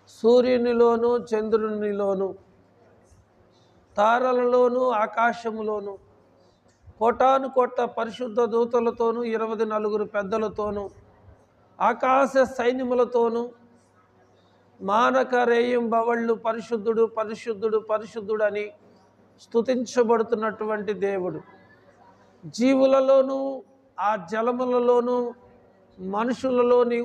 సూర్యునిలోను చంద్రునిలోను తారలలోను ఆకాశములోను కోటాను కోట్ల పరిశుద్ధ దూతలతోనూ 24 పెద్దలతోనూ ఆకాశ సైన్యములతోనూ మానక రేయింబవళ్ళు పరిశుద్ధుడు పరిశుద్ధుడు పరిశుద్ధుడు అని స్తుతించబడుతున్నటువంటి దేవుడు. జీవులలోనూ ఆ జలములలోనూ మనుషులలోని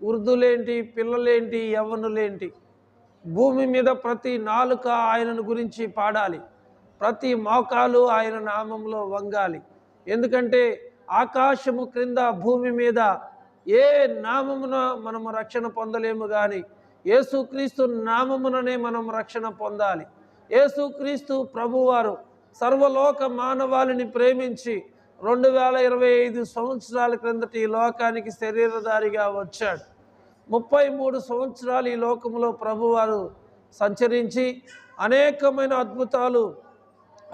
వృద్ధులేంటి, పిల్లలేంటి, యవ్వనులేంటి, భూమి మీద ప్రతి నాలుక ఆయనను గురించి పాడాలి, ప్రతి మోకాలు ఆయన నామంలో వంగాలి. ఎందుకంటే ఆకాశము క్రింద భూమి మీద ఏ నామమున మనము రక్షణ పొందలేము, కానీ యేసుక్రీస్తు నామముననే మనం రక్షణ పొందాలి. యేసుక్రీస్తు ప్రభువారు సర్వలోక మానవాళిని ప్రేమించి 2025 సంవత్సరాల క్రిందటి ఈ లోకానికి శరీరధారిగా వచ్చాడు. 33 సంవత్సరాలు ఈ లోకంలో ప్రభువారు సంచరించి అనేకమైన అద్భుతాలు,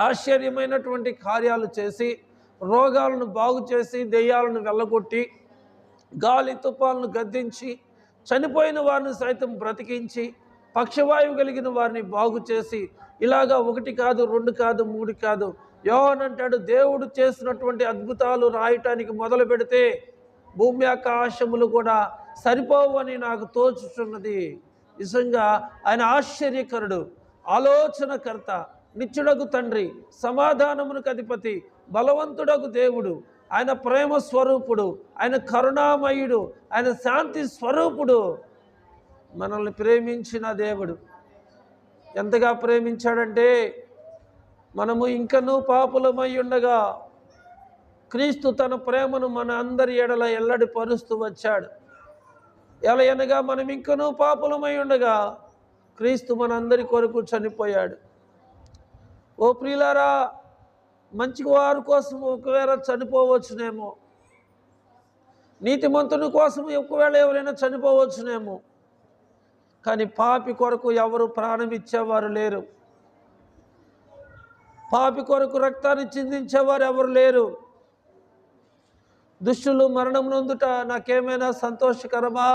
ఆశ్చర్యమైనటువంటి కార్యాలు చేసి, రోగాలను బాగు చేసి, దెయ్యాలను వెళ్ళగొట్టి, గాలి తుఫాలను గద్దించి, చనిపోయిన వారిని సైతం బ్రతికించి, పక్షవాయువు కలిగిన వారిని బాగు చేసి, ఇలాగా 1 కాదు 2 కాదు 3 కాదు. యోహాను అంటాడు, దేవుడు చేసినటువంటి అద్భుతాలు రాయటానికి మొదలు పెడితే భూమి ఆకాశములు కూడా సరిపోవని నాకు తోచుచున్నది. నిజంగా ఆయన ఆశ్చర్యకరుడు, ఆలోచనకర్త, నిత్యుడగు తండ్రి, సమాధానమునకు అధిపతి, బలవంతుడగు దేవుడు, ఆయన ప్రేమ స్వరూపుడు, ఆయన కరుణామయుడు, ఆయన శాంతి స్వరూపుడు, మనల్ని ప్రేమించిన దేవుడు. ఎంతగా ప్రేమించాడంటే, మనము ఇంకనూ పాపులమై ఉండగా క్రీస్తు తన ప్రేమను మన అందరి ఎడల ఎల్లడి పరుస్తూ వచ్చాడు. ఎలా అనగా, మనం ఇంకనూ పాపులమై ఉండగా క్రీస్తు మనందరి కొరకు చనిపోయాడు. ఓ ప్రియులారా, మంచి వారి కోసం ఒకవేళ చనిపోవచ్చునేమో, నీతిమంతుని కోసం ఒకవేళ ఎవరైనా చనిపోవచ్చునేమో, కానీ పాపి కొరకు ఎవరు ప్రాణం ఇచ్చేవారు లేరు. పాపి కొరకు రక్తాన్ని చిందించేవారు ఎవరు లేరు. దుష్టులు మరణం నొందుట నాకేమైనా సంతోషకరమా?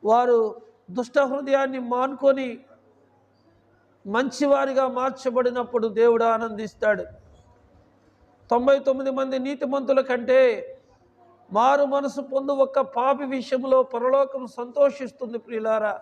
వారు దుష్ట హృదయాన్ని మానుకొని మంచివారిగా మార్చబడినప్పుడు దేవుడు ఆనందిస్తాడు. 99 మంది నీతిమంతుల కంటే మారు మనసు పొందు ఒక్క పాపి విషయంలో పరలోకం సంతోషిస్తుంది. ప్రియులారా,